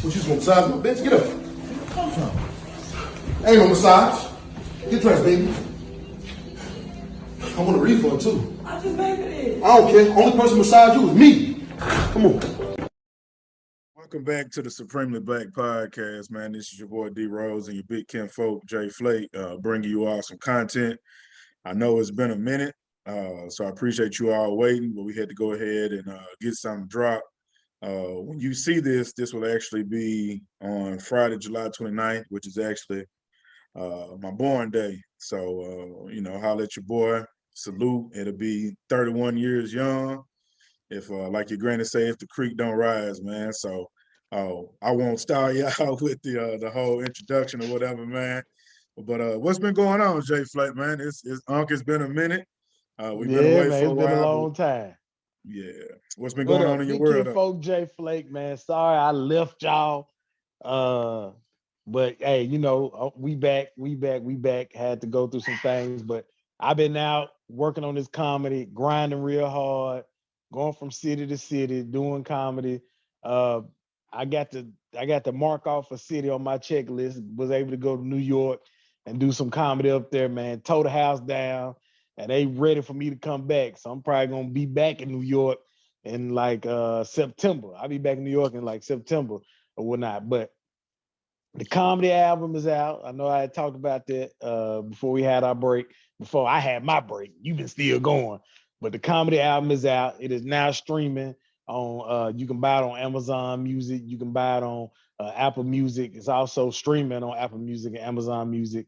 What, you just want to massage my bitch? Get up. Where you come from? Ain't no massage. Get dressed, baby. I want a refund too. I just made it. I don't care. Only person massage you is me. Come on. Welcome back to the Supremely Black Podcast, man. This is your boy D Rose and your big kinfolk Jay Flake, bringing you all some content. I know it's been a minute, so I appreciate you all waiting, but we had to go ahead and get something dropped. When you see this, this will actually be on Friday, July 29th, which is actually my born day. So, holla at your boy, salute. It'll be 31 years young. If, like your granny say, if the creek don't rise, man. So I won't style y'all with the whole introduction or whatever, man. But what's been going on, Jay Flake, man? It's been a minute. We've been away man, for a it's been a while. long time. Yeah. What's been What going up, on in your big world? kinfolk Jay Flake, man. Sorry I left y'all. But hey, we back. Had to go through some things, but I've been out working on this comedy, grinding real hard, going from city to city, doing comedy. I got to mark off a city on my checklist. Was able to go to New York and do some comedy up there, man. Tore the house down, and they ready for me to come back. So I'm probably gonna be back in New York in like September. I'll be back in New York in like September or whatnot. But the comedy album is out. I know I had talked about that before we had our break. Before I had my break, you've been still going. But the comedy album is out. It is now streaming on. You can buy it on Amazon Music. You can buy it on Apple Music. It's also streaming on Apple Music and Amazon Music.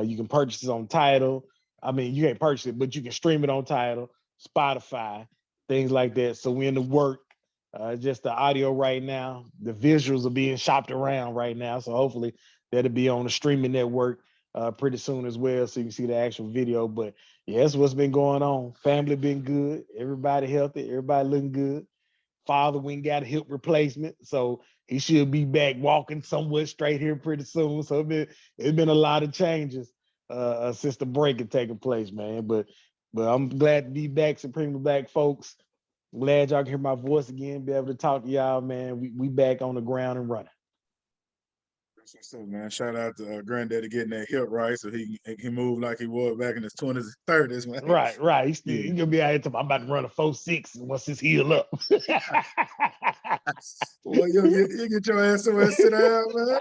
You can purchase it on Tidal. I mean, you can't purchase it, but you can stream it on Tidal, Spotify, things like that. So we're in the work. Just the audio right now. The visuals are being shopped around right now. So hopefully that'll be on the streaming network pretty soon as well. So you can see the actual video. But yeah, that's what's been going on. Family been good. Everybody healthy. Everybody looking good. Father went got a hip replacement. So he should be back walking somewhere straight here pretty soon. So it's been a lot of changes since the break had taken place, man. But I'm glad to be back, Supremely Black folks. Glad y'all can hear my voice again, be able to talk to y'all, man. We back on the ground and running. That's what's up, man. Shout out to Granddaddy getting that hip right, so he moved like he was back in his 20s and 30s, man. Right. He Yeah. gonna be out here talking, I'm about to run a 4.6 once his heel up. Well, you get your ass somewhere and sit down, man.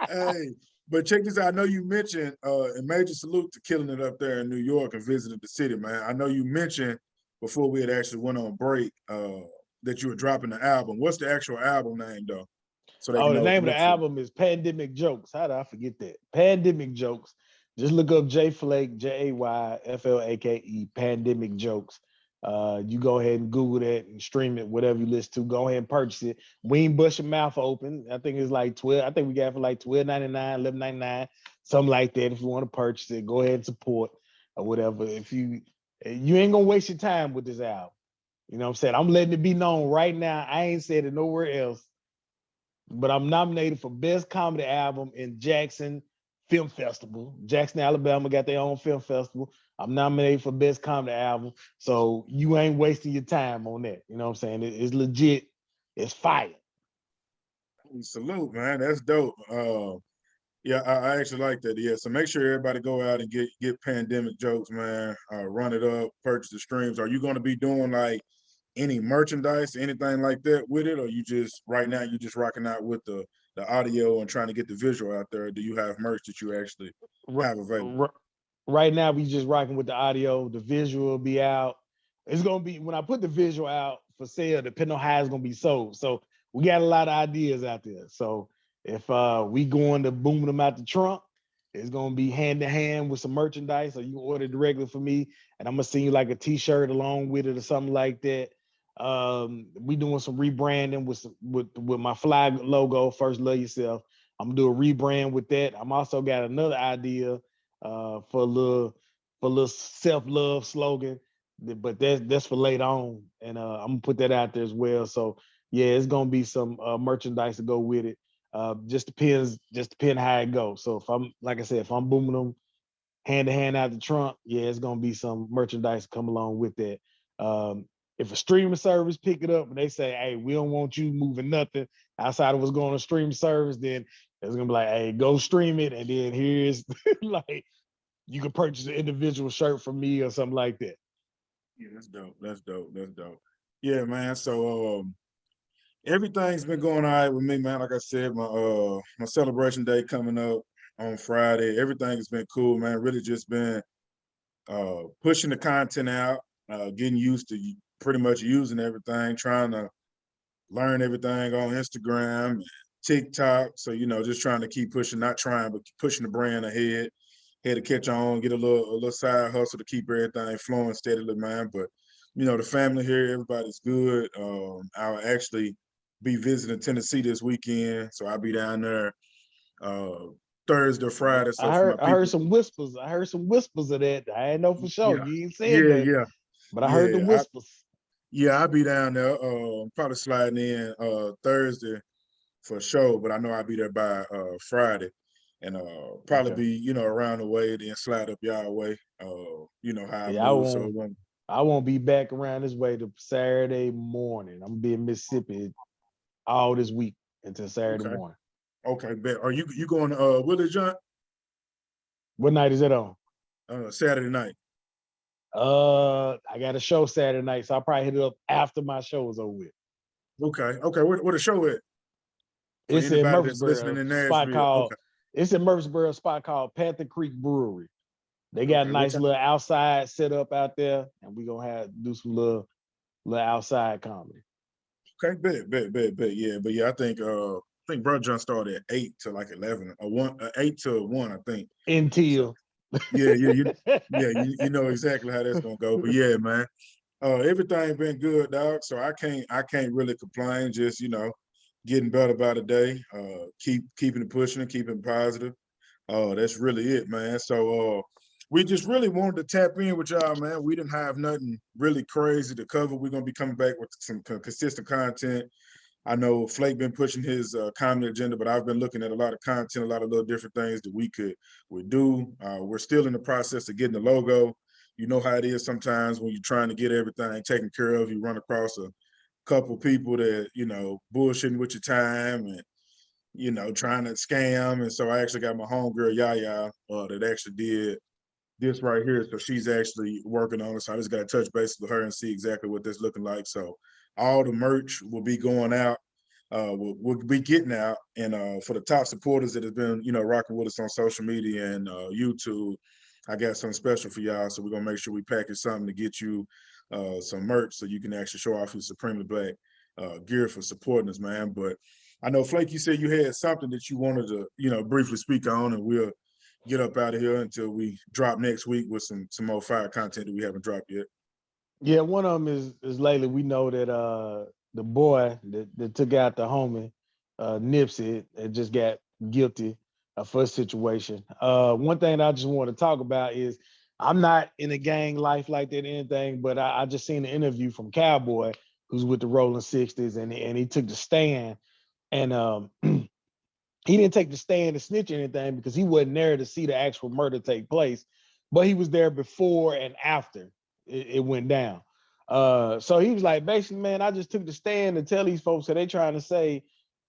Hey, but check this out. I know you mentioned a major salute to killing it up there in New York and visiting the city, man. I know you mentioned before we had actually went on break that you were dropping the album. What's the actual album name, though? So they can Oh, the know what name to of the look for. album is Pandemic Jokes. How did I forget that? Pandemic Jokes. Just look up Jay Flake, JayFlake, Pandemic Jokes. You go ahead and Google that and stream it, whatever you listen to. Go ahead and purchase it. We ain't bust your mouth open. I think it's like 12. I think we got it for like $12.99, $11.99, something like that. If you want to purchase it, go ahead and support or whatever. If you ain't gonna waste your time with this album. You know what I'm saying? I'm letting it be known right now. I ain't said it nowhere else. But I'm nominated for Best Comedy Album in Jackson Film Festival. Jackson, Alabama got their own film festival. I'm nominated for Best Comedy Album. So you ain't wasting your time on that. You know what I'm saying? It's legit. It's fire. Salute, man. That's dope. Yeah, I actually like that. Yeah, so make sure everybody go out and get Pandemic Jokes, man. Run it up, purchase the streams. Are you going to be doing like any merchandise, anything like that with it, or you just right now you just rocking out with the audio and trying to get the visual out there? Do you have merch that you actually have available? Right now, we just rocking with the audio. The visual will be out. It's gonna be when I put the visual out for sale, depending on how it's gonna be sold. So we got a lot of ideas out there. So if we going to boom them out the trunk, it's gonna be hand to hand with some merchandise, or you can order directly for me, and I'm gonna send you like a T-shirt along with it or something like that. We doing some rebranding with my flag logo, First Love Yourself. I'm gonna do a rebrand with that. I'm also got another idea for a little self-love slogan, but that's for later on, and I'm gonna put that out there as well. So yeah, it's gonna be some merchandise to go with it. Just depends how it goes. So if I'm, like I said, if I'm booming them hand to hand out the trunk, yeah, it's gonna be some merchandise come along with that. if a streaming service pick it up and they say, hey, we don't want you moving nothing outside of what's going on streaming service, then it's gonna be like, hey, go stream it, and then here's like you can purchase an individual shirt from me or something like that. Yeah, that's dope. That's dope. That's dope. Yeah, man. So everything's been going all right with me, man. Like I said, my celebration day coming up on Friday. Everything has been cool, man. Really just been pushing the content out, getting used to pretty much using everything, trying to learn everything on Instagram and TikTok. So, just trying to keep pushing, not trying, but pushing the brand ahead. Had to catch on, get a little side hustle to keep everything flowing steadily, man. But, the family here, everybody's good. I'll actually be visiting Tennessee this weekend. So I'll be down there Thursday, Friday. So I for my heard people. some whispers. I heard some whispers of that. I ain't know for sure. Yeah. You ain't said Yeah, nothing, yeah. but I heard the whispers. I'll be down there. Probably sliding in Thursday for sure, but I know I'll be there by Friday, and probably be around the way, then slide up y'all way. How I move. I won't be back around this way to Saturday morning. I'm gonna be in Mississippi all this week until Saturday morning. Okay, bet. Are you going to Willie John? What night is it on? Saturday night. I got a show Saturday night, so I'll probably hit it up after my show is over with. Okay. What the show at? It's in Murfreesboro, It's in Murfreesboro, a spot called Panther Creek Brewery. They got a nice little outside set up out there, and we're gonna do some little outside comedy. Okay, bet. Yeah, but yeah, I think Bro John started at 8 to like 11, or 8 to 1, I think. Until yeah, you know exactly how that's gonna go. But yeah, man. Everything been good, dog. So I can't really complain. Just getting better by the day. Keeping it pushing and keeping it positive. That's really it, man. So we just really wanted to tap in with y'all, man. We didn't have nothing really crazy to cover. We're gonna be coming back with some consistent content. I know Flake been pushing his comedy agenda, but I've been looking at a lot of content, a lot of little different things that we would do. We're still in the process of getting the logo. You know how it is sometimes when you're trying to get everything taken care of, you run across a couple people that, bullshitting with your time and, trying to scam. And so I actually got my homegirl, Yaya, that actually did this right here. So she's actually working on it. So I just got to touch base with her and see exactly what this looking like. So all the merch will be going out. We'll be getting out. And for the top supporters that have been, rocking with us on social media and YouTube, I got something special for y'all. So we're going to make sure we package something to get you some merch so you can actually show off your Supremely Black gear for supporting us, man. But I know, Flake, you said you had something that you wanted to, briefly speak on, and we'll get up out of here until we drop next week with some more fire content that we haven't dropped yet. Yeah, one of them is lately. We know that the boy that took out the homie, Nipsey, and just got guilty for a situation. One thing I just want to talk about is I'm not in a gang life like that or anything, but I just seen an interview from Cowboy, who's with the Rolling 60s, and he took the stand, and he didn't take the stand to snitch or anything because he wasn't there to see the actual murder take place, but he was there before and after it went down. So he was like, basically, man, I just took the stand to tell these folks that they trying to say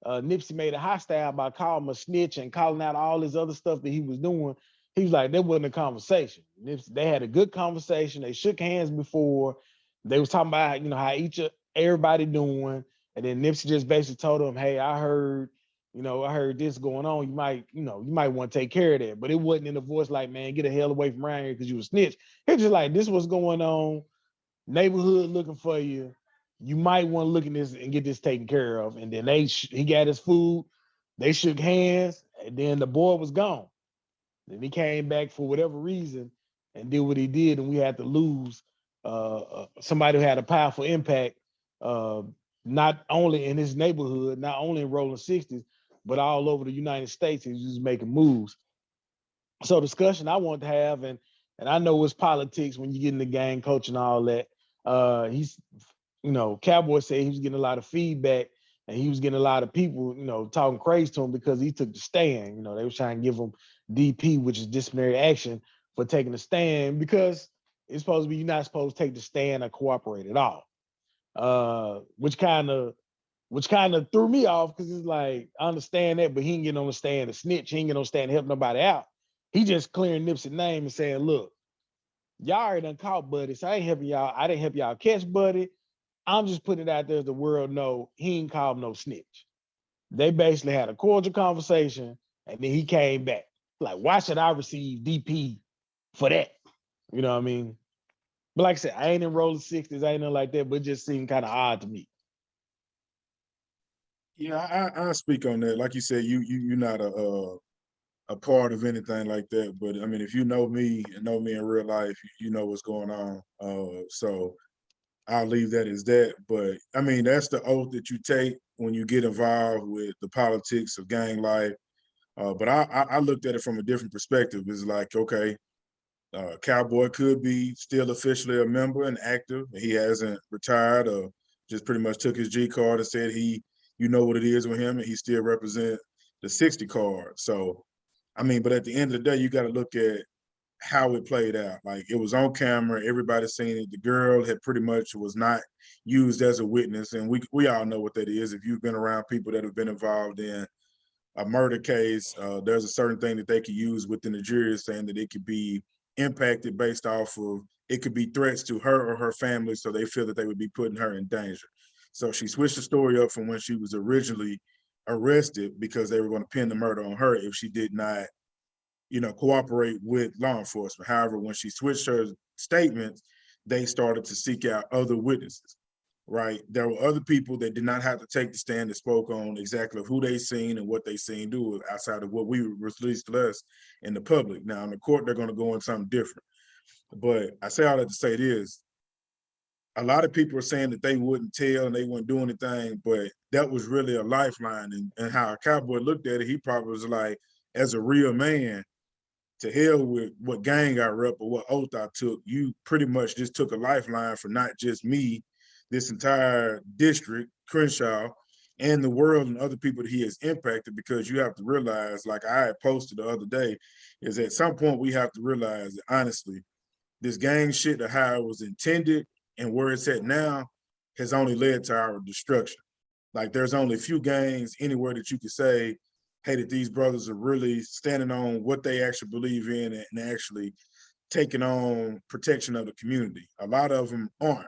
Nipsey made it hostile by calling him a snitch and calling out all this other stuff that he was doing. He was like, that wasn't a conversation. They had a good conversation. They shook hands before. They was talking about, how everybody doing. And then Nipsey just basically told him, hey, I heard this going on. You might want to take care of that. But it wasn't in a voice like, man, get the hell away from around here because you a snitch. It's just like, this was going on. Neighborhood looking for you. You might want to look at this and get this taken care of. And then he got his food. They shook hands, and then the boy was gone. Then he came back for whatever reason and did what he did, and we had to lose somebody who had a powerful impact, not only in his neighborhood, not only in Rolling 60s, but all over the United States. He was just making moves. So discussion I want to have, and I know it's politics when you get in the gang coach and all that. Cowboy said he was getting a lot of feedback and he was getting a lot of people, talking crazy to him because he took the stand. They was trying to give him DP, which is disciplinary action, for taking the stand because it's supposed to be you're not supposed to take the stand or cooperate at all. which kind of threw me off because it's like I understand that, but he ain't getting on the stand to snitch. He ain't getting on the stand to help nobody out. He just clearing Nipsey's name and saying, "Look, y'all already done caught Buddy, so I ain't helping y'all. I didn't help y'all catch Buddy. I'm just putting it out there as the world know he ain't called no snitch." They basically had a cordial conversation, and then he came back. Like, why should I receive DP for that? You know what I mean? But like I said, I ain't in rolling 60s, I ain't nothing like that, but it just seemed kind of odd to me. Yeah, I speak on that. Like you said, you're not a part of anything like that. But I mean, if you know me and know me in real life, you know what's going on. So I'll leave that as that. But I mean, that's the oath that you take when you get involved with the politics of gang life. But I looked at it from a different perspective. It's like, okay, Cowboy could be still officially a member and active. He hasn't retired or just pretty much took his G card and said you know what it is with him, and he still represent the 60 card. So, I mean, but at the end of the day, you got to look at how it played out. Like, it was on camera, everybody seen it. The girl had pretty much was not used as a witness, and we all know what that is. If you've been around people that have been involved in a murder case, there's a certain thing that they could use within the jury saying that it could be impacted based off of, it could be threats to her or her family, so they feel that they would be putting her in danger. So she switched the story up from when she was originally arrested because they were going to pin the murder on her if she did not, cooperate with law enforcement. However, when she switched her statements, they started to seek out other witnesses, right? There were other people that did not have to take the stand that spoke on exactly who they seen and what they seen do outside of what we released to us in the public. Now, in the court, they're going to go on something different. But I say all that to say this, a lot of people are saying that they wouldn't tell and they wouldn't do anything, but that was really a lifeline. And how a Cowboy looked at it, he probably was like, as a real man, to hell with what gang I rep or what oath I took. You pretty much just took a lifeline for not just me, this entire district, Crenshaw, and the world and other people that he has impacted, because you have to realize, like I had posted the other day, is at some point we have to realize that honestly, this gang shit, to how it was intended and where it's at now, has only led to our destruction. Like, there's only a few gangs anywhere that you could say, hey, that these brothers are really standing on what they actually believe in and actually taking on protection of the community. A lot of them aren't,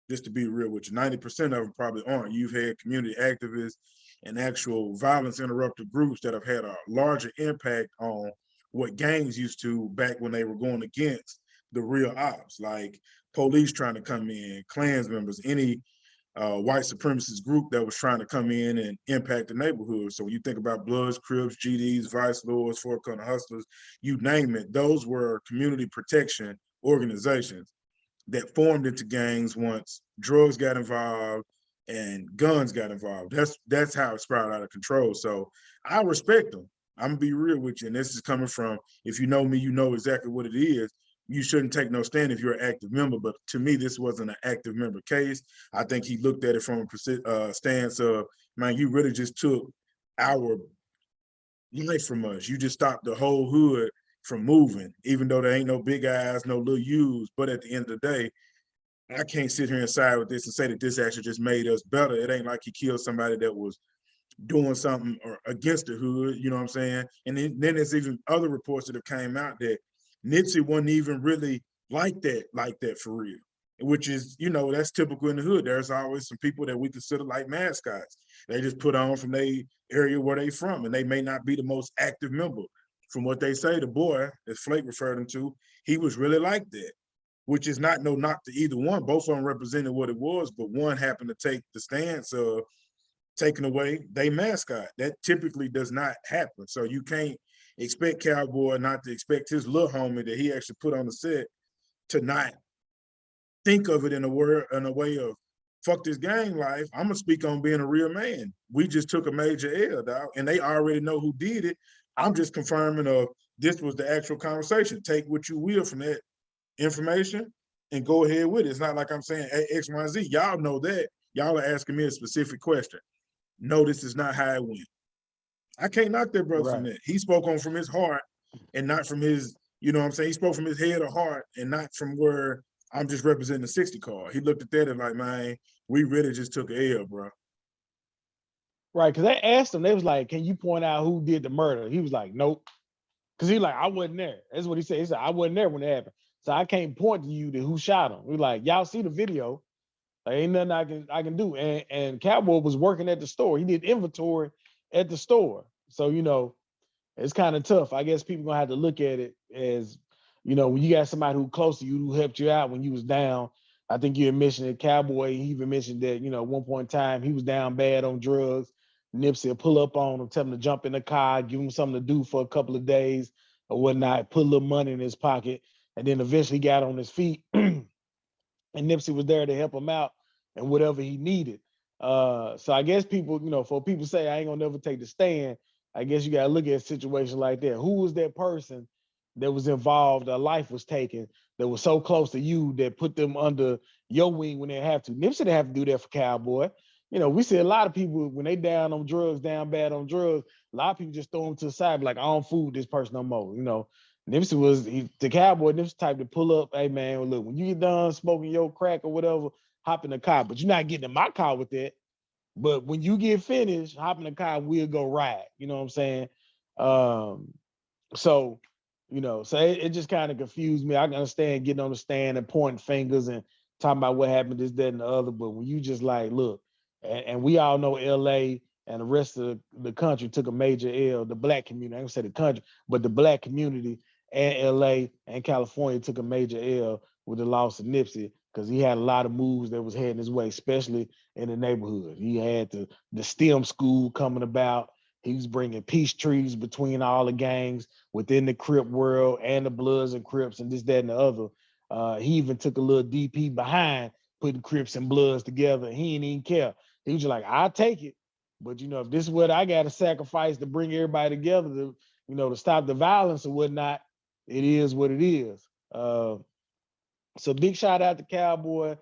just to be real with you. 90% of them probably aren't. You've had community activists and actual violence interrupted groups that have had a larger impact on what gangs used to back when they were going against the real ops, like police trying to come in, Klans members, any white supremacist group that was trying to come in and impact the neighborhood. So when you think about Bloods, Crips, GDs, Vice Lords, Fort Corner Hustlers, you name it, those were community protection organizations that formed into gangs once drugs got involved and guns got involved. That's how it spiraled out of control. So I respect them. I'm gonna be real with you, and this is coming from, if you know me, you know exactly what it is. You shouldn't take no stand if you're an active member, but to me, this wasn't an active member case. I think he looked at it from a stance of, man, you really just took our life from us. You just stopped the whole hood from moving, even though there ain't no big eyes, no little U's. But at the end of the day, I can't sit here and side with this and say that this actually just made us better. It ain't like he killed somebody that was doing something or against the hood, you know what I'm saying? And then there's even other reports that have came out that Nipsey wasn't even really like that for real, which is, that's typical in the hood. There's always some people that we consider like mascots. They just put on from their area where they from, and they may not be the most active member. From what they say, the boy, as Flake referred him to, he was really like that, which is not no knock to either one. Both of them represented what it was, but one happened to take the stance of taking away they mascot. That typically does not happen. So you can't expect Cowboy not to expect his little homie that he actually put on the set to not think of it in a way of, fuck this gang life. I'm gonna speak on being a real man. We just took a major L, dog, and they already know who did it. I'm just confirming of this was the actual conversation. Take what you will from that information and go ahead with it. It's not like I'm saying, hey, X, Y, Z. Y'all know that. Y'all are asking me a specific question. No, this is not how it went. I can't knock that brother from that. He spoke on from his heart and not from his, you know what I'm saying? He spoke from his head or heart and not from where I'm just representing the 60 card. He looked at that and like, man, we really just took an L, bro. Right, because they asked him, they was like, can you point out who did the murder? He was like, nope. Because he like, I wasn't there. That's what he said. He said, I wasn't there when it happened. So I can't point to you to who shot him. We like, y'all see the video. Like, ain't nothing I can do. And Cowboy was working at the store. He did inventory at the store. So, you know, it's kind of tough. I guess people gonna have to look at it as, you know, when you got somebody who close to you who helped you out when you was down. I think you had mentioned it, Cowboy. He even mentioned that, you know, at one point in time he was down bad on drugs. Nipsey will pull up on him, tell him to jump in the car, give him something to do for a couple of days or whatnot, put a little money in his pocket, and then eventually got on his feet. And Nipsey was there to help him out and whatever he needed. So I guess people, you know, for people say I ain't gonna never take the stand, I guess you gotta look at a situation like that. Who was that person that was involved, their life was taken, that was so close to you that put them under your wing when they have to? Nipsey didn't have to do that for Cowboy. You know, we see a lot of people when they down on drugs, down bad on drugs, a lot of people just throw them to the side, like, I don't fool with this person no more. You know, Nipsey was the Cowboy. Nipsey type to pull up. Hey man, look, when you get done smoking your crack or whatever, hop in the car. But you're not getting in my car with that. But when you get finished, hop in the car. We'll go ride. You know what I'm saying? Um, so you know, so it just kind of confused me. I can understand getting on the stand and pointing fingers and talking about what happened, this, that, and the other. But when you just like, look, and we all know LA and the rest of the country took a major L, the black community, I ain't gonna say the country, but the black community and LA and California took a major L with the loss of Nipsey because he had a lot of moves that was heading his way, especially in the neighborhood. He had the STEM school coming about. He was bringing peace treaties between all the gangs within the Crip world and the Bloods and Crips and this, that, and the other. He even took a little DP behind putting Crips and Bloods together. He didn't even care. He was just like, I'll take it. But, you know, if this is what I got to sacrifice to bring everybody together to, you know, to stop the violence or whatnot, it is what it is. So big shout out to Cowboy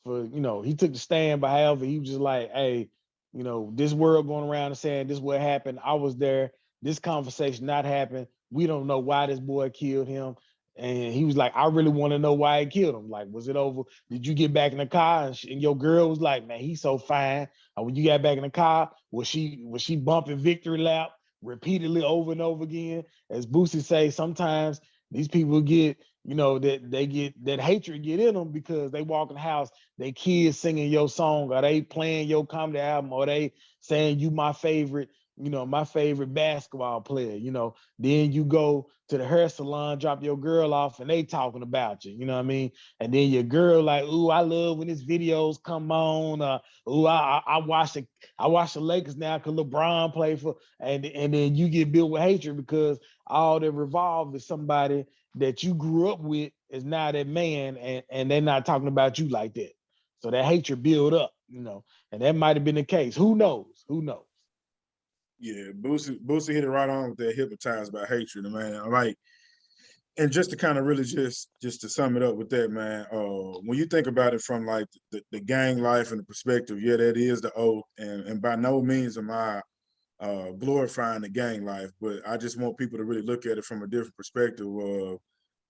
for, you know, he took the stand, but however, he was just like, hey, you know, this world going around and saying this what happened. I was there. This conversation not happened. We don't know why this boy killed him. And he was like, I really want to know why he killed him. Like, was it over? Did you get back in the car? And your girl was like, man, he's so fine. And when you got back in the car, was she bumping victory lap repeatedly over and over again? As Boosie say, sometimes these people get, you know, that they get that hatred get in them because they walk in the house, they kids singing your song, or they playing your comedy album, or they saying you my favorite, you know, my favorite basketball player, you know. Then you go to the hair salon, drop your girl off, and they talking about you, you know what I mean? And then your girl like, ooh, I love when his videos come on. Ooh, I watch the Lakers now because LeBron played for, and then you get built with hatred because all that revolved is somebody that you grew up with is now that man, and they're not talking about you like that. So that hatred build up, you know, and that might have been the case. Who knows? Who knows? Yeah, Boosie hit it right on with that hypnotized by hatred, man. Like, and just to kind of really just to sum it up with that, man, when you think about it from like the gang life and the perspective, yeah, that is the oath, and by no means am I glorifying the gang life, but I just want people to really look at it from a different perspective of,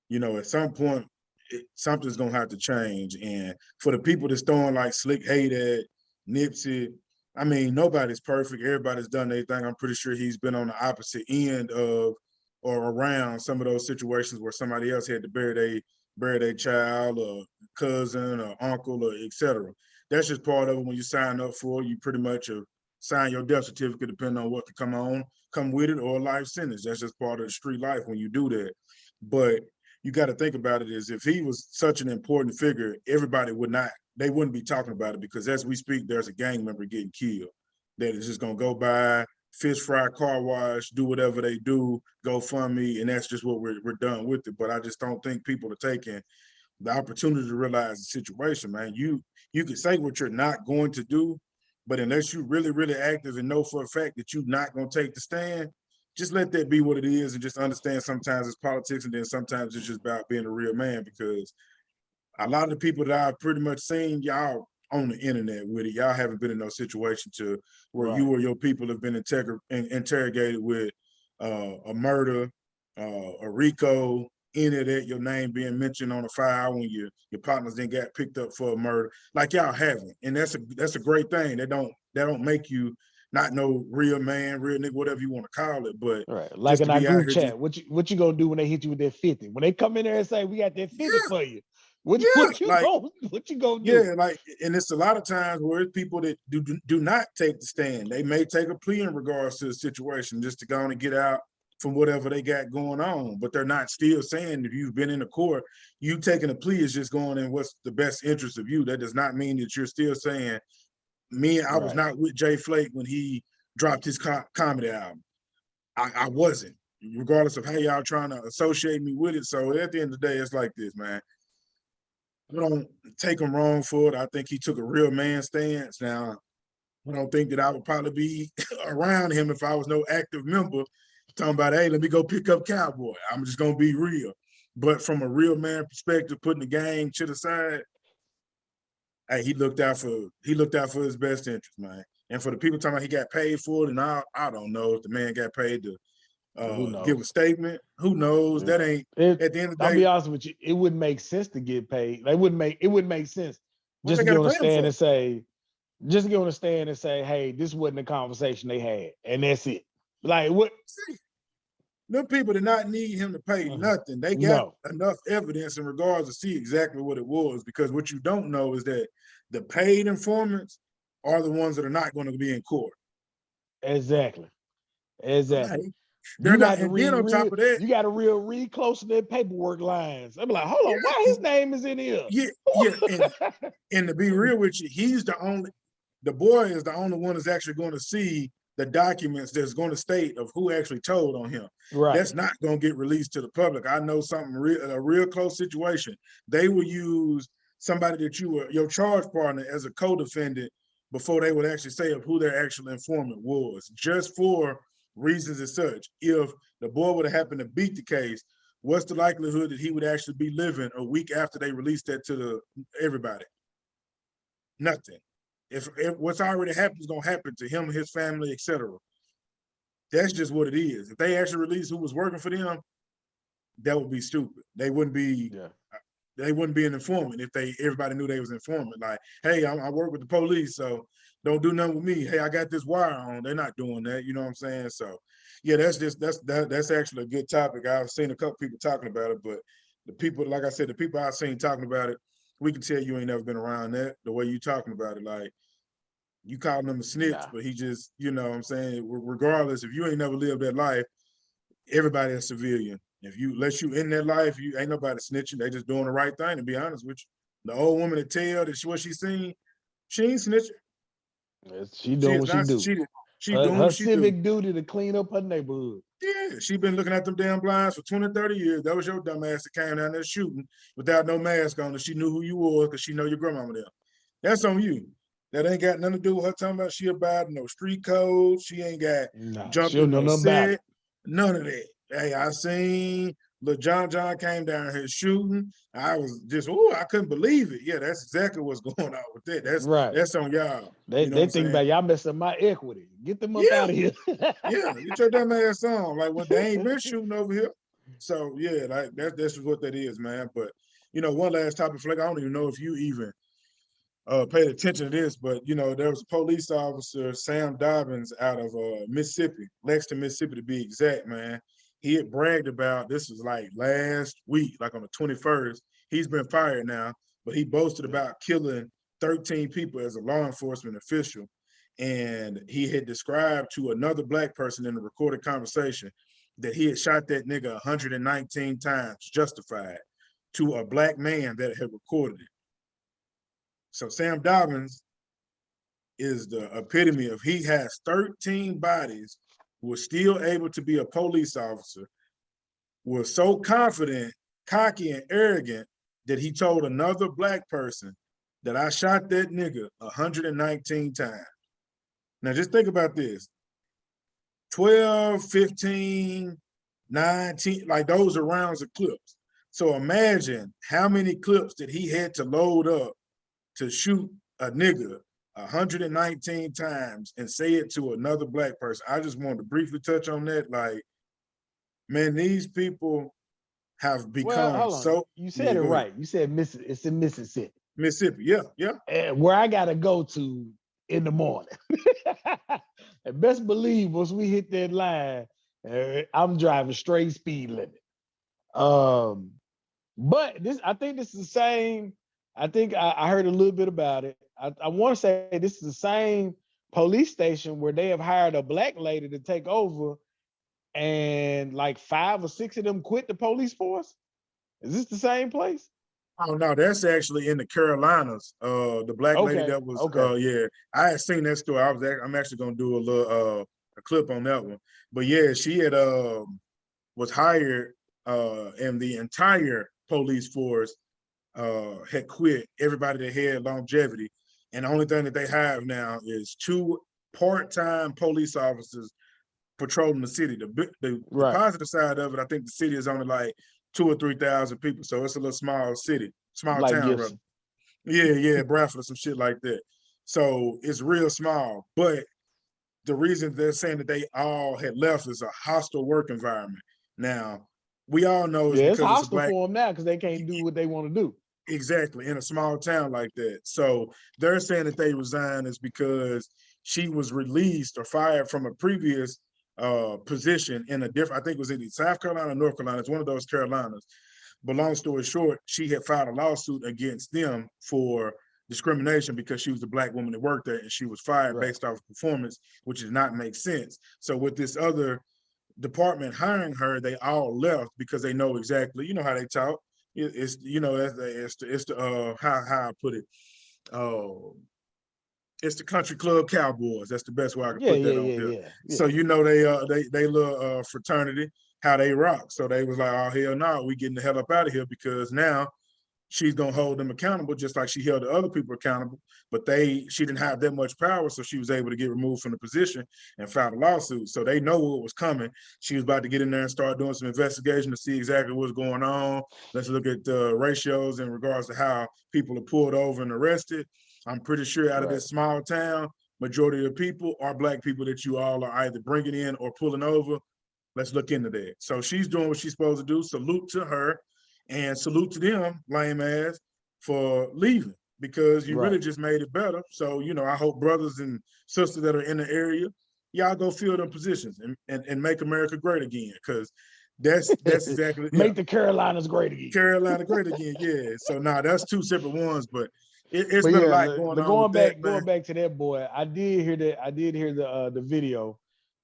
you know, at some point, something's gonna have to change. And for the people that's throwing like slick hate at Nipsey, I mean, nobody's perfect. Everybody's done their thing. I'm pretty sure he's been on the opposite end of or around some of those situations where somebody else had to bury their child or cousin or uncle or etc. That's just part of it. When you sign up for it, you pretty much sign your death certificate depending on what can come with it, or a life sentence. That's just part of the street life when you do that. But you got to think about it as if he was such an important figure, everybody they wouldn't be talking about it, because as we speak, there's a gang member getting killed that is just going to go by, fish fry, car wash, do whatever they do, go fund me, and that's just what we're done with it. But I just don't think people are taking the opportunity to realize the situation, man. You can say what you're not going to do, but unless you're really, really active and know for a fact that you're not going to take the stand, just let that be what it is, and just understand sometimes it's politics, and then sometimes it's just about being a real man. Because a lot of the people that I've pretty much seen, y'all on the internet with it, y'all haven't been in no situation to where Right. you or your people have been interrogated with a murder, a RICO, any of that, your name being mentioned on a file when your partners then got picked up for a murder, like y'all haven't. And that's a great thing. That don't make you not no real man, real nigga, whatever you want to call it. But Right. Like just in to our be out group here chat, what you gonna do when they hit you with that 50? When they come in there and say, we got that 50 for you, what you like, gonna do? yeah, like, and it's a lot of times where it's people that do not take the stand. They may take a plea in regards to the situation just to go on and get out from whatever they got going on, but they're not still saying if you've been in the court, you taking a plea is just going in what's the best interest of you. That does not mean that you're still saying, I was not with Jay Flake when he dropped his comedy album. I wasn't, regardless of how y'all trying to associate me with it. So at the end of the day, it's like this, man. I don't take him wrong for it. I think he took a real man stance. Now, I don't think that I would probably be around him if I was no active member talking about, hey, let me go pick up Cowboy. I'm just gonna be real. But from a real man perspective, putting the gang to the side, hey, he looked out for his best interest, man. And for the people talking about he got paid for it, and I don't know if the man got paid to give a statement. Who knows? That ain't at the end of the day. I'll be honest with you, it wouldn't make sense to get paid. It wouldn't make sense just to get on the stand and say, hey, this wasn't the conversation they had, and that's it. Like what? Them people did not need him to pay nothing. They got enough evidence in regards to see exactly what it was, because what you don't know is that the paid informants are the ones that are not going to be in court. Exactly. Right. They're not, and then on top of that, you got to read close to their paperwork lines. I'm like, hold on, why his name is in here? Yeah. And to be real with you, the boy is the only one that's actually going to see the documents that's going to state of who actually told on him. Right. That's not going to get released to the public. I know a real close situation. They will use somebody that your charge partner as a co-defendant before they would actually say of who their actual informant was, just for reasons as such. If the boy would have happened to beat the case, what's the likelihood that he would actually be living a week after they released that to everybody? Nothing. If what's already happened is going to happen to him, his family, etc. That's just what it is. If they actually released who was working for them, that would be stupid. They wouldn't be. Yeah. They wouldn't be an informant if everybody knew they was informant. Like, hey, I work with the police, so don't do nothing with me. Hey, I got this wire on. They're not doing that. You know what I'm saying? So, yeah, that's actually a good topic. I've seen a couple people talking about it, but the people, like I said, the people I've seen talking about it, we can tell you ain't never been around that. The way you talking about it, like you calling him a snitch, but he just, you know what I'm saying? Regardless, if you ain't never lived that life, everybody is civilian. If you let you in their life, you ain't nobody snitching. They just doing the right thing, to be honest with you. The old woman that tell that what she seen, she ain't snitching. She doing what she do. She doing her what she civic duty to clean up her neighborhood. Yeah, she been looking at them damn blinds for 20, 30 years. That was your dumb ass that came down there shooting without no mask on, and she knew who you were because she know your grandmama there. That's on you. That ain't got nothing to do with her talking about she abiding no street code. She ain't got jumping no set. None of that. Hey, I seen Lil John came down here shooting. I was just, I couldn't believe it. Yeah, that's exactly what's going on with that. That's on y'all. They think about y'all messing my equity. Get them up out of here. Yeah, get your dumb ass on. Like when they ain't been shooting over here. So yeah, like that's what that is, man. But one last topic, Flick. I don't even know if you even paid attention to this, but there was a police officer, Sam Dobbins, out of Mississippi, Lexington, Mississippi, to be exact, man. He had bragged about, this was like last week, like on the 21st. He's been fired now, but he boasted about killing 13 people as a law enforcement official. And he had described to another Black person in a recorded conversation that he had shot that nigga 119 times, justified, to a Black man that had recorded it. So Sam Dobbins is the epitome of, he has 13 bodies, was still able to be a police officer, was so confident, cocky, and arrogant that he told another Black person that I shot that nigga 119 times. Now just think about this. 12, 15, 19, like those are rounds of clips. So imagine how many clips that he had to load up to shoot a nigga 119 times and say it to another Black person. I just wanted to briefly touch on that. Like, man, these people, have Well, become hold on. so. You Yeah, said it go ahead. right. You said it's in Mississippi. Mississippi, yeah, yeah. And where I gotta go to in the morning. And best believe once we hit that line, I'm driving straight speed limit. Um, but this, I think this is the same. I think I heard a little bit about it. I want to say this is the same police station where they have hired a black lady to take over, and like 5 or 6 of them quit the police force. Is this the same place? Oh no, that's actually in the Carolinas. The black lady Okay, that was, okay, yeah, I had seen that story. I'm actually gonna do a little a clip on that one. But yeah, she had was hired, and the entire police force had quit. Everybody that had longevity, and the only thing that they have now is 2 part-time police officers patrolling the city. The right. positive side of it, I think the city is only like 2 or 3 thousand people, so it's a little small city, small Like town rather. Gibson. Yeah, yeah, Bradford or some shit like that. So it's real small, but the reason they're saying that they all had left is a hostile work environment. Now, we all know it's Yeah, it's because it's a hostile black. for them now because they can't do what they want to do. Exactly, in a small town like that. So they're saying that they resigned is because she was released or fired from a previous position in a different, I think it was in South Carolina or North Carolina. It's one of those Carolinas. But long story short, she had filed a lawsuit against them for discrimination because she was a black woman that worked there and she was fired Right. based off of performance, which does not make sense. So with this other department hiring her, they all left because they know exactly, you know how they talk. It's you know it's the how I put it. Uh, it's the country club cowboys. That's the best way I could Yeah, put yeah, that on yeah, there. yeah, So yeah. you know they little fraternity, how they rock. So they was like, oh hell no, we getting the hell up out of here because now she's gonna hold them accountable just like she held the other people accountable. But she didn't have that much power, so she was able to get removed from the position and filed a lawsuit. So they know what was coming. She was about to get in there and start doing some investigation to see exactly what's going on. Let's look at the ratios in regards to how people are pulled over and arrested. I'm pretty sure out of Right. this small town, majority of the people are black people that you all are either bringing in or pulling over. Let's look into that. So she's doing what she's supposed to do. Salute to her and salute to them, lame ass, for leaving because you really Right. just made it better. So, you know, I hope brothers and sisters that are in the area, y'all go fill them positions and make America great again. Cause that's exactly, yeah. Make the Carolinas great again. Carolina great again. Yeah. So now that's 2 separate ones, but it's But been a yeah, lot going on with going that, back, man. to that boy, I did hear that. I did hear the video.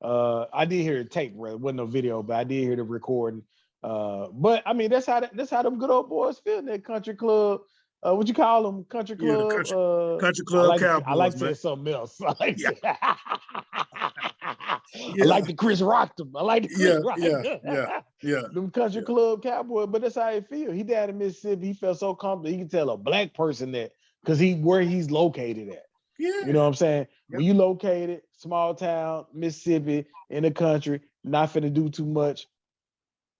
I did hear the tape. Rather, it wasn't no video, but I did hear the recording. But I mean, that's how them good old boys feel in that country club. What you call them? Country Yeah, the club. country I club like cowboys, to man. say something else. I like Yeah, to, I yeah, like the Chris Rock them. I like the Chris yeah, Rock. yeah, yeah, yeah, Them country yeah, club cowboy, but that's how he feel. He down in Mississippi. He felt so comfortable. He can tell a black person that because where he's located at. You yeah, know what I'm saying? yeah. When you located, small town, Mississippi, in the country, not finna do too much.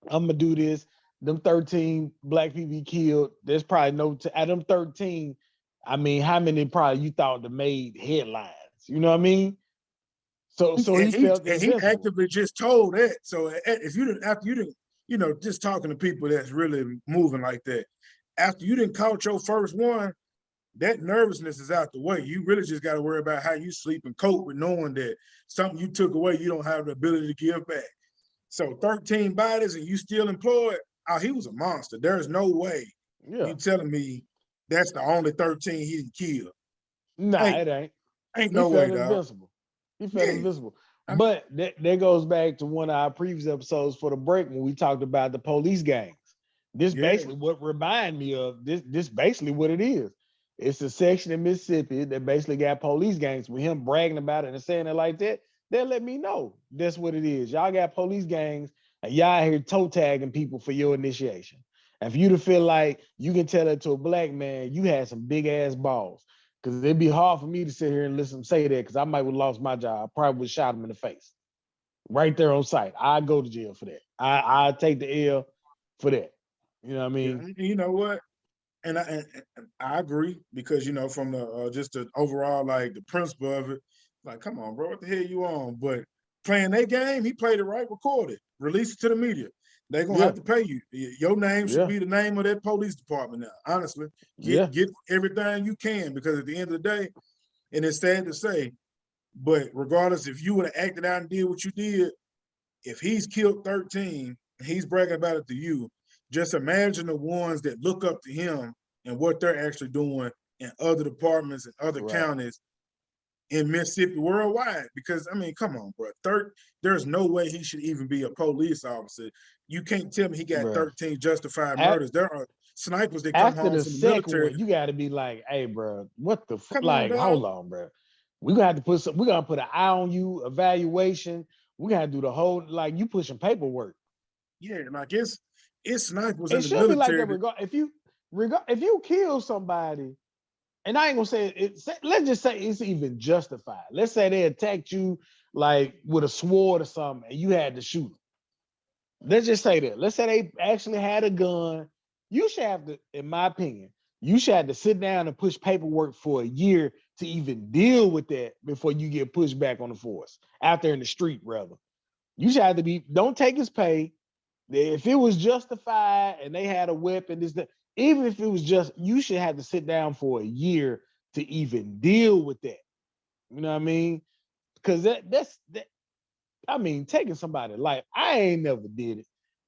I'm gonna do this. Them 13 black people he killed. There's probably at them 13. I mean, how many probably you thought that made headlines? You know what I mean? So he felt And he invincible. actively just told that. So if you didn't after you didn't, you know, just talking to people that's really moving like that, after you didn't caught your first one, that nervousness is out the way. You really just got to worry about how you sleep and cope with knowing that something you took away, you don't have the ability to give back. So 13 bodies and you still employed. Oh, he was a monster. There's no way Yeah. you telling me that's the only 13 he didn't kill. Nah, Ain't it ain't. ain't He no way, felt dog. invincible. He felt Yeah. invincible. I mean, But that goes back to one of our previous episodes for the break when we talked about the police gangs. This yeah, basically what remind me of this basically what it is. It's a section in Mississippi that basically got police gangs. With him bragging about it and saying it like that, they'll let me know that's what it is. Y'all got police gangs and y'all out here toe tagging people for your initiation. And for you to feel like you can tell it to a black man, you had some big ass balls. Because it'd be hard for me to sit here and listen to him say that because I might have lost my job. I probably would have shot him in the face right there on site. I'd go to jail for that. I'd take the L for that. You know what I yeah. mean? You know what? And I agree because you know from the just the overall like the principle of it, like come on, bro, what the hell you on? But playing that game, he played it right, recorded, released it to the media. They're gonna have to pay you. Your name should Yeah. be the name of that police department now. Honestly, Yeah. get everything you can, because at the end of the day, and it's sad to say, but regardless, if you would have acted out and did what you did, if he's killed 13 and he's bragging about it to you, just imagine the ones that look up to him and what they're actually doing in other departments and other counties in Mississippi worldwide. Because I mean, come on, bro. There's no way he should even be a police officer. You can't tell me he got 13 justified murders. There are snipers that come After home the from the second military. one, you got to be like, hey, bro, what the Come on, like? dog. Hold on, bro. We're gonna have to put some. We're gonna put an eye on you, evaluation. We gotta do the whole, like, you pushing paperwork. Yeah, like it's snipers It in the should be like military. that. If you kill somebody, and I ain't gonna say it. Let's just say it's even justified. Let's say they attacked you like with a sword or something, and you had to shoot them. Let's just say that. Let's say they actually had a gun. You should have to, in my opinion, you should have to sit down and push paperwork for a year to even deal with that before you get pushed back on the force out there in the street, rather. You should have to be, don't take his pay. If it was justified and they had a weapon, even if it was just, you should have to sit down for a year to even deal with that. You know what I mean? Because that's I mean, taking somebody's life, I ain't never did it,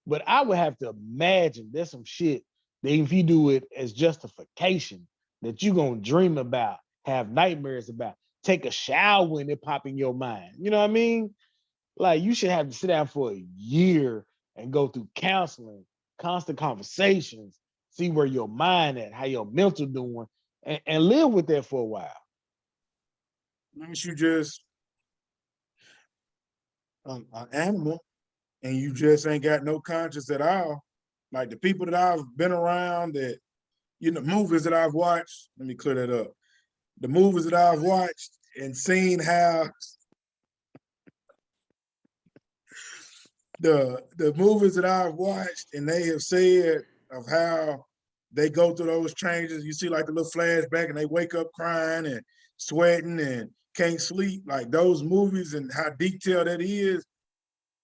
but I would have to imagine there's some shit that if you do it as justification that you're gonna dream about, have nightmares about, take a shower when it pop in your mind. You know what I mean? Like, you should have to sit down for a year and go through counseling, constant conversations, see where your mind at, how your mental doing, and live with that for a while. Unless you just an animal and you just ain't got no conscience at all. Like the people that I've been around, that, you know, movies that I've watched, let me clear that up. The movies that I've watched and seen how the movies that I've watched, and they have said of how they go through those changes. You see like the little flashback and they wake up crying and sweating and can't sleep. Like those movies and how detailed that is,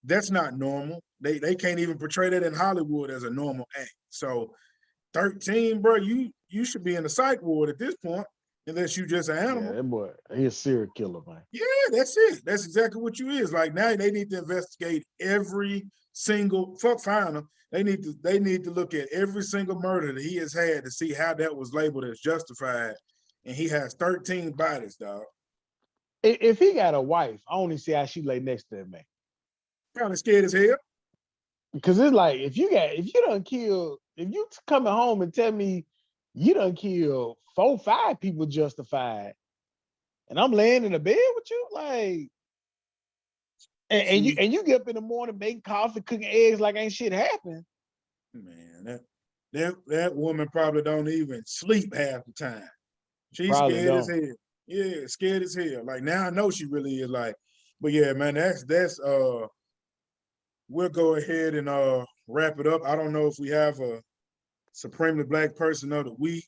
that's not normal. They can't even portray that in Hollywood as a normal act. So 13, bro, you should be in the psych ward at this point, unless you just an animal. Yeah, that boy, he's a serial killer, man. Yeah, that's it. That's exactly what you is. Like now they need to investigate every single final. They need to look at every single murder that he has had to see how that was labeled as justified. And he has 13 bodies, dog. If he got a wife, I only see how she lay next to that man. Probably scared as hell. Because it's like, if you coming home and tell me you done killed 4-5 people justified, and I'm laying in the bed with you, like, and you get up in the morning making coffee, cooking eggs like ain't shit happened. Man, that woman probably don't even sleep half the time. She's Probably scared as don't. hell. Yeah, scared as hell. Like now I know she really is. Like, but yeah, man, that's we'll go ahead and wrap it up. I don't know if we have a Supremely Black Person of the Week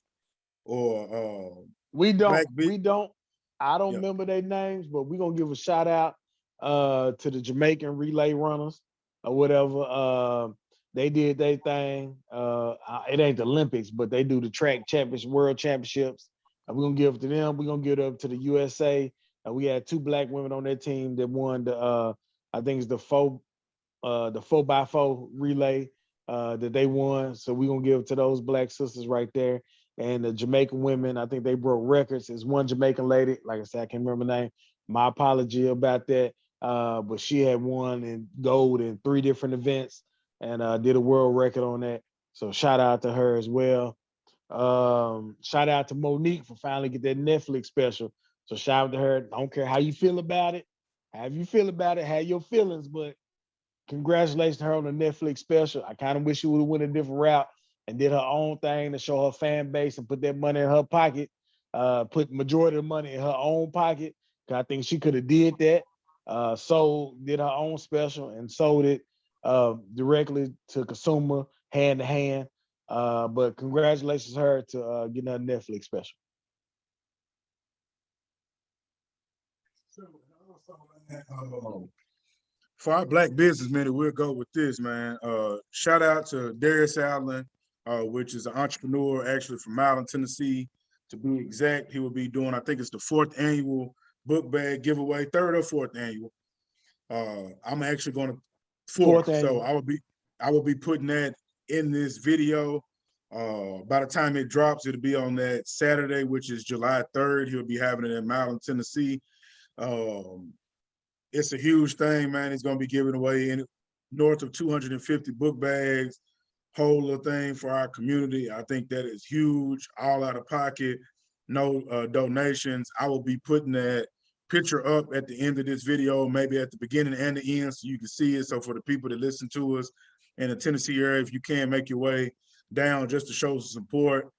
or We don't. Black Big. We don't. I don't Yep. remember their names, but we're gonna give a shout out to the Jamaican relay runners or whatever. They did their thing. It ain't the Olympics, but they do the track championships, world championships. And we're gonna give it to them. We're gonna give it up to the USA. We had 2 black women on their team that won the I think it's the 4x4 relay that they won. So we're gonna give it to those black sisters right there. And the Jamaican women, I think they broke records. It's one Jamaican lady, like I said, I can't remember her name. My apology about that. But she had won in gold in 3 different events and did a world record on that. So shout out to her as well. Shout out to Monique for finally get that Netflix special. So shout out to her. Don't care how you feel about it. Have your feelings, but congratulations to her on the Netflix special. I kind of wish she would have went a different route and did her own thing to show her fan base and put that money in her pocket. Put majority of the money in her own pocket. I think she could have did that. Did her own special and sold it directly to consumer, hand to hand. But congratulations to her to getting her Netflix special. For our black businessmen, we'll go with this, man. Shout out to Darius Allen, which is an entrepreneur actually from Milan, Tennessee. To be exact, he will be doing, I think it's the 4th annual book bag giveaway, 3rd or 4th annual. I'm actually going to 4th, so I will be putting that in this video. By the time it drops, it'll be on that Saturday, which is July 3rd. He'll be having it in Milan, Tennessee. It's a huge thing, man. He's going to be giving away north of 250 book bags, whole little thing for our community. I think that is huge, all out of pocket, no donations. I will be putting that picture up at the end of this video, maybe at the beginning and the end, so you can see it. So for the people that listen to us in the Tennessee area, if you can make your way down just to show some support,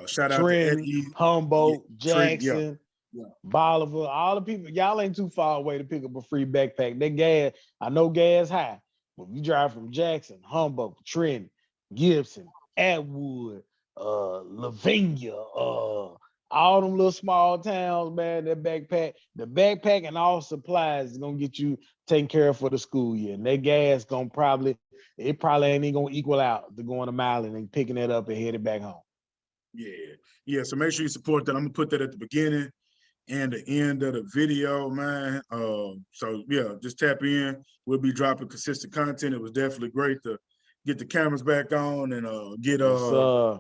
shout out to Eddie, Humboldt, Jackson, yeah. Bolivar, all the people. Y'all ain't too far away to pick up a free backpack. That gas, I know gas high, but you drive from Jackson, Humboldt, Trenton, Gibson, Atwood, Lavinia, all them little small towns, man, the backpack and all supplies is gonna get you taken care of for the school year. And that gas gonna probably ain't even gonna equal out to going a mile and picking it up and headed back home. Yeah. So make sure you support that. I'm gonna put that at the beginning and the end of the video, man. So yeah, just tap in. We'll be dropping consistent content. It was definitely great to get the cameras back on and get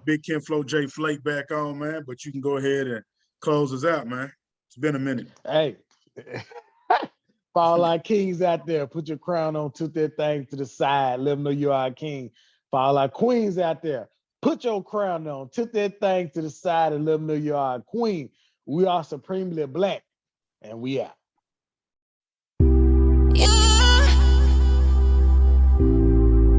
Big Ken Flow J Flake back on, man. But you can go ahead and close us out, man. It's been a minute. Hey, for all our kings out there, put your crown on, took that thing to the side, let them know you are a king. For all our queens out there, put your crown on, took that thing to the side and let them know you are a queen. We are supremely black, and we out.